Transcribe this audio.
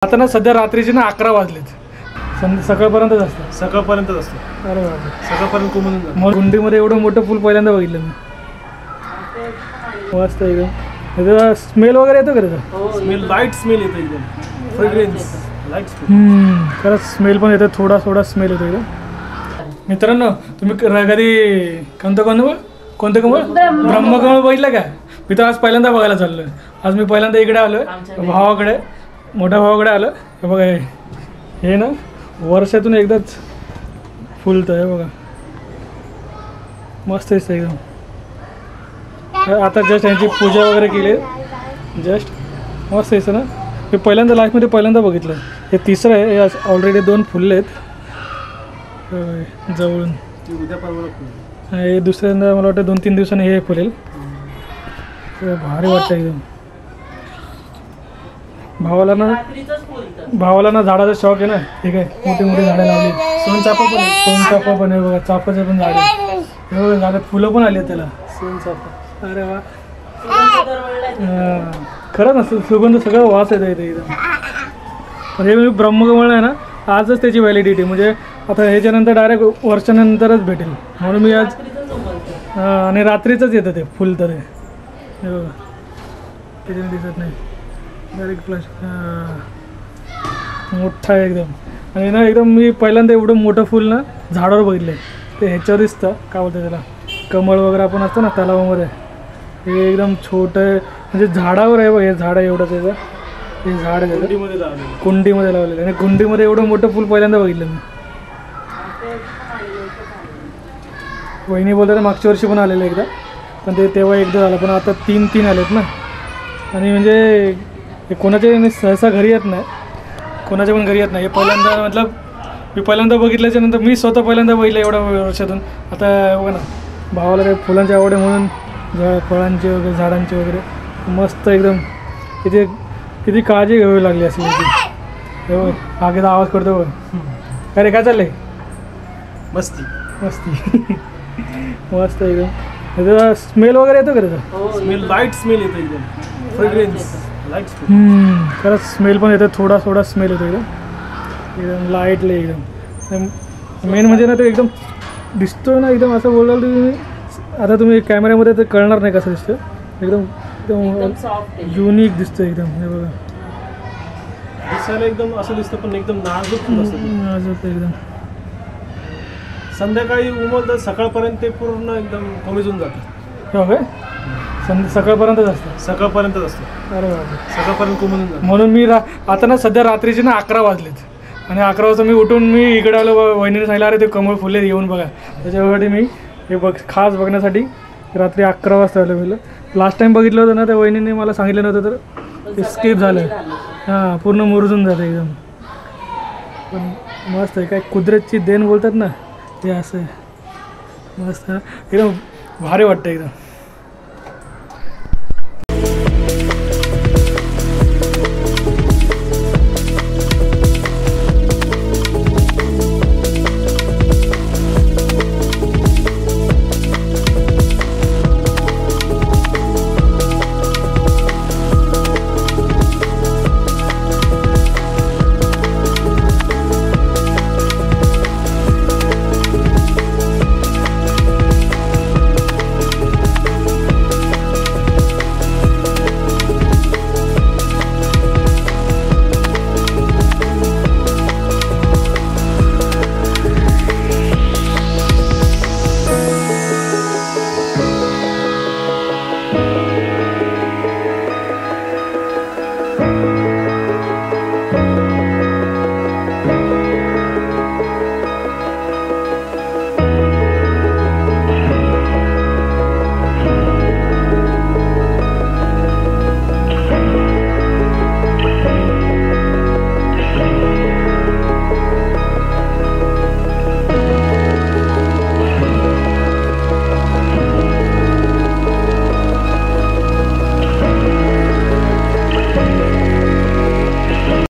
आता ना सध्या रात्रीचे ना 11 वाजलेत. सकाळपर्यंतच असतं. सकाळपर्यंतच असतं. अरे बापरे, सकाळपर्यंत कोमून मग गुंडीमध्ये एवढं मोठं फुल पहिल्यांदा बघितलं मी. मस्त एकदम. त्याचा स्मेल वगैरे येतो का त्याचा? स्मेल, लाईट स्मेल येतो एकदम. Fragrance, light smell. खरंच स्मेल पण येतो, थोडा थोडा स्मेल येतो एकदम. मित्रांनो, तुम्ही कधी कोणतं कमळ ब्रह्मकमळ बघितलं का? मी तर आज पहिल्यांदा बघायला चाललो. आज मी पहिल्यांदा इकडे आलो, भावाकडे, मोठ्या भावाकडे आलो. हे बघा, हे ना वर्षातून एकदाच फुलतं. हे बघा, मस्त दिसतं एकदम. आता जस्ट यांची पूजा वगैरे केली, जस्ट मस्त दिसतं ना. हे पहिल्यांदा लाईफमध्ये पहिल्यांदा बघितलं. हे तिसरं आहे. हे ऑलरेडी 2 फुलले आहेत जवळून. उद्या परवा हे दुसऱ्यांदा मला वाटतं 2-3 दिवसांनी हे फुलेल. भारी वाटतं एकदम. भावाला ना झाडाचा शौक आहे ना. ठीक आहे, मोठी मोठी झाडं लावली. सोनचाफा पण आहे बघा, चाफ्याचं पण झाड आहे. हे बघा, झालं फुलं पण आली आहेत त्याला. सोनचाफा, अरे वा, खरंच नसतं सुगंध, सगळं वास येतं इथे एकदम. पण हे ब्रह्मकमळ आहे ना, आजच त्याची व्हॅलिडिटी, म्हणजे आता ह्याच्यानंतर डायरेक्ट वर्षानंतरच भेटेल. म्हणून मी आज आणि रात्रीचंच येतं ते फुल. तर हे बघा, त्याच्याने दिसत नाही, डायरेक्ट फ्लॅश मोठा आहे एकदम. आणि ना एकदम मी पहिल्यांदा एवढं मोठं फुल ना झाडावर बघितलं. ते ह्याच्यावर दिसतं, काय बोलतं त्याला, कमळ वगैरे आपण असतं ना तलावामध्ये. हे एकदम छोटं आहे, म्हणजे झाडावर आहे बघ. हे झाड आहे एवढं त्याचं. हे झाड आहे कुंडीमध्ये लावलेलं. आणि कुंडीमध्ये एवढं मोठं फुल पहिल्यांदा बघितलं मी. वहिनी बोलतात मागच्या वर्षी पण आलेलं एकदा, पण ते तेव्हा एकदा झालं. पण आता 3 आलेत ना. आणि म्हणजे हे कोणाचे सहसा घरी येत नाही, कोणाच्या पण घरी येत नाही. हे पहिल्यांदा, मतलब मी पहिल्यांदा बघितल्याच्या नंतर मी स्वतः पहिल्यांदा बघितलं एवढ्या वर्षातून. आता बघा ना, भावाला काही फुलांची आवड आहे म्हणून फळांची वगैरे, झाडांची वगैरे मस्त एकदम. किती काळजी घ्यावी लागली असेल याची. हो, आगीचा आवाज करतो बघ. अरे काय चाललंय? मस्ती मस्त एकदम. त्याचा स्मेल वगैरे येतो का त्याचा? स्मेल, लाईट स्मेल येतो एकदम. Fragrance, light smell. खरंच स्मेल पण येतो, थोडा थोडा स्मेल येतो एकदम लाईटली एकदम. मेन म्हणजे ना ते एकदम दिसतो ना एकदम, असं बोलाल तुम्ही. आता तुम्ही कॅमेऱ्यामध्ये तर कळणार नाही कसं दिसतं. एकदम एकदम युनिक दिसतं एकदम. हे बघा, दिसायला एकदम असं दिसतं, पण एकदम नाजूक असतं. नाजूक एकदम. संध्याकाळी उमलतं, सकाळपर्यंत ते पूर्ण एकदम कोमेजून जातं. हो काय? सकाळपर्यंतच असतं. सकाळपर्यंतच असतं. अरे बापरे, सकाळपर्यंत कोमेजून जातं. म्हणून मी आता ना सध्या रात्रीचे ना 11 वाजलेत. आणि 11 वाजता मी उठून मी इकडे आलो. वहिनीने सांगितलं अरे ते कमळ फुले येऊन बघा. त्याच्यासाठी मी हे खास बघण्यासाठी रात्री 11 वाजता आलो. मी लास्ट टाईम बघितलं होतं ना, त्या वहिनीने मला सांगितलं नव्हतं, तर ते स्किप झालं. हां, पूर्ण मुरजून जातं एकदम. पण मस्त आहे, काय कुदरतची देण बोलतात ना, ते असं आहे. मस्त एकदम भारी वाटतं एकदम.